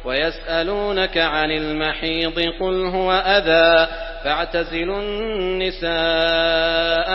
ويسألونك عن المحيض قل هو أذى فاعتزلوا النساء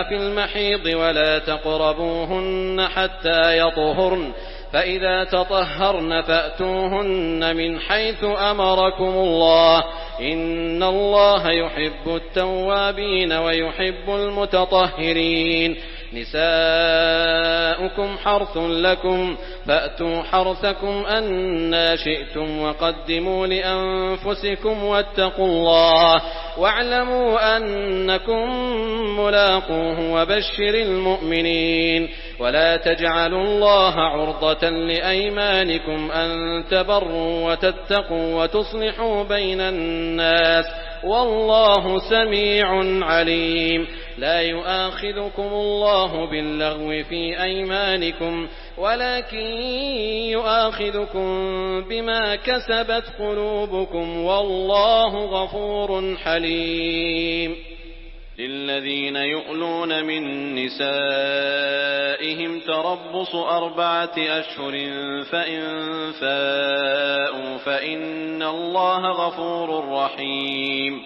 في المحيض ولا تقربوهن حتى يطهرن فإذا تطهرن فأتوهن من حيث أمركم الله إن الله يحب التوابين ويحب المتطهرين نساؤكم حرث لكم فأتوا حرثكم أنى شئتم وقدموا لأنفسكم واتقوا الله واعلموا أنكم ملاقوه وبشر المؤمنين ولا تجعلوا الله عرضة لأيمانكم أن تبروا وتتقوا وتصلحوا بين الناس والله سميع عليم لا يؤاخذكم الله باللغو في أيمانكم ولكن يؤاخذكم بما كسبت قلوبكم والله غفور حليم للذين يؤلون من نسائهم تربص 4 أشهر فإن فاءوا فإن الله غفور رحيم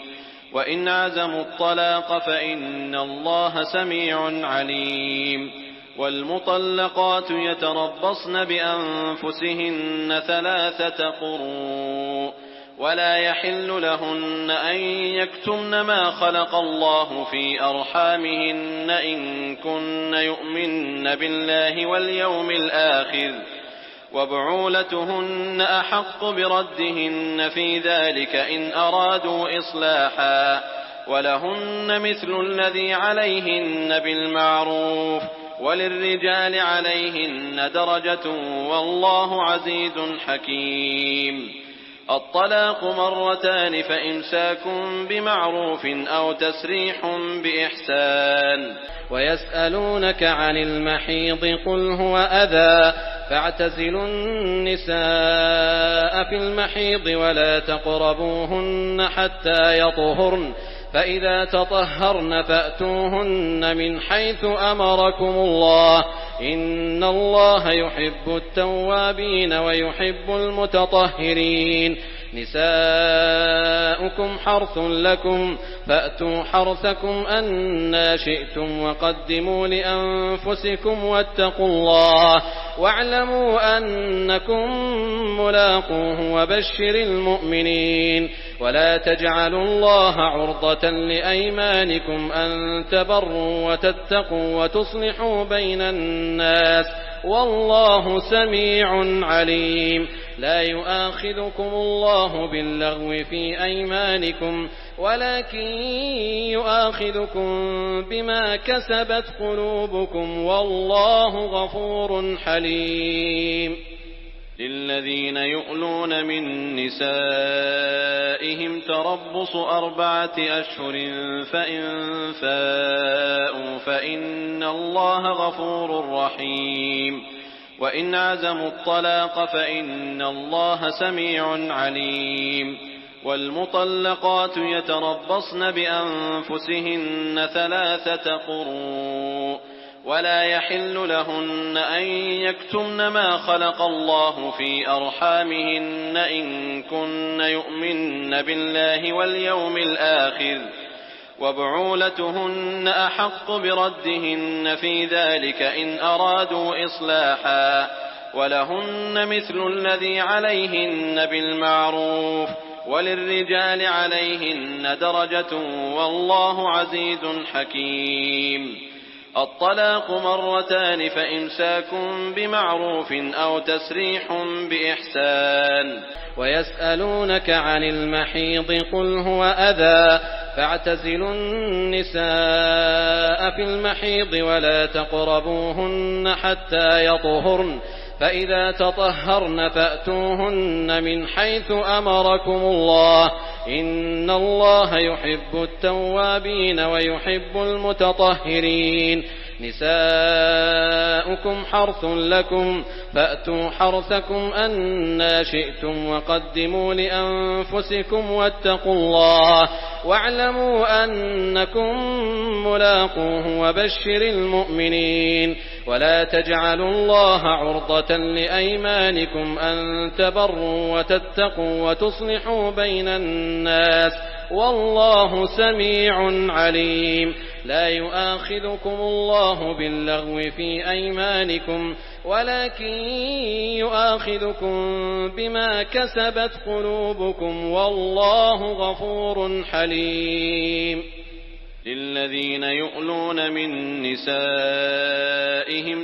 وإن عزموا الطلاق فإن الله سميع عليم والمطلقات يتربصن بأنفسهن 3 قروء ولا يحل لهن أن يكتمن ما خلق الله في أرحامهن إن كن يؤمن بالله واليوم الآخر وبعولتهن أحق بردهن في ذلك إن أرادوا إصلاحا ولهن مثل الذي عليهن بالمعروف وللرجال عليهن درجة والله عزيز حكيم الطلاق 2 مرتان فإمساك بمعروف أو تسريح بإحسان ويسألونك عن المحيض قل هو أذى فاعتزلوا النساء في المحيض ولا تقربوهن حتى يطهرن فإذا تطهرن فأتوهن من حيث أمركم الله إن الله يحب التوابين ويحب المتطهرين نساؤكم حرث لكم فأتوا حرثكم أنى شئتم وقدموا لأنفسكم واتقوا الله واعلموا أنكم ملاقوه وبشر المؤمنين ولا تجعلوا الله عرضة لأيمانكم أن تبروا وتتقوا وتصلحوا بين الناس والله سميع عليم لا يؤاخذكم الله باللغو في أيمانكم ولكن يؤاخذكم بما كسبت قلوبكم والله غفور حليم للذين يؤلون من نسائهم تربص 4 أشهر فإن فاءوا فإن الله غفور رحيم وإن عزموا الطلاق فإن الله سميع عليم والمطلقات يتربصن بأنفسهن 3 قروء ولا يحل لهن أن يكتمن ما خلق الله في أرحامهن إن كن يؤمن بالله واليوم الآخر وبعولتهن أحق بردهن في ذلك إن أرادوا إصلاحا ولهن مثل الذي عليهن بالمعروف وللرجال عليهن درجة والله عزيز حكيم الطلاق 2 مرتان فإمساك بمعروف أو تسريح بإحسان ويسألونك عن المحيض قل هو أذى فاعتزلوا النساء في المحيض ولا تقربوهن حتى يطهرن فإذا تطهرن فأتوهن من حيث أمركم الله إن الله يحب التوابين ويحب المتطهرين نساؤكم حرث لكم فأتوا حرثكم أنى شئتم وقدموا لأنفسكم واتقوا الله واعلموا أنكم ملاقوه وبشر المؤمنين ولا تجعلوا الله عرضة لأيمانكم أن تبروا وتتقوا وتصلحوا بين الناس والله سميع عليم. لا يؤاخذكم الله باللغو في أيمانكم ولكن يؤاخذكم بما كسبت قلوبكم والله غفور حليم. للذين يؤلون من نسائهم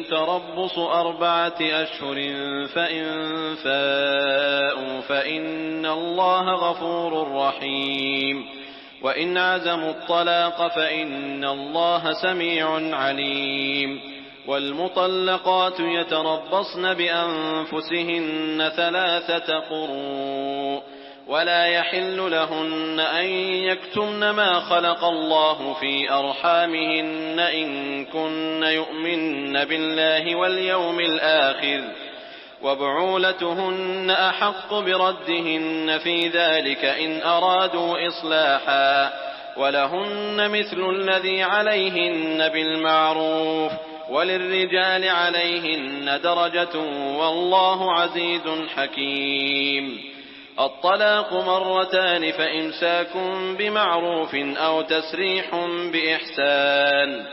تربص 4 أشهر فإن فاءوا فإن الله غفور رحيم. وإن عزموا الطلاق فإن الله سميع عليم. والمطلقات يتربصن بأنفسهن 3 قروء ولا يحل لهن أن يكتمن ما خلق الله في أرحامهن إن كن يؤمن بالله واليوم الآخر وبعولتهن أحق بردهن في ذلك إن أرادوا إصلاحا ولهن مثل الذي عليهن بالمعروف وللرجال عليهن درجة والله عزيز حكيم. الطلاق 2 فإمساك بمعروف أو تسريح بإحسان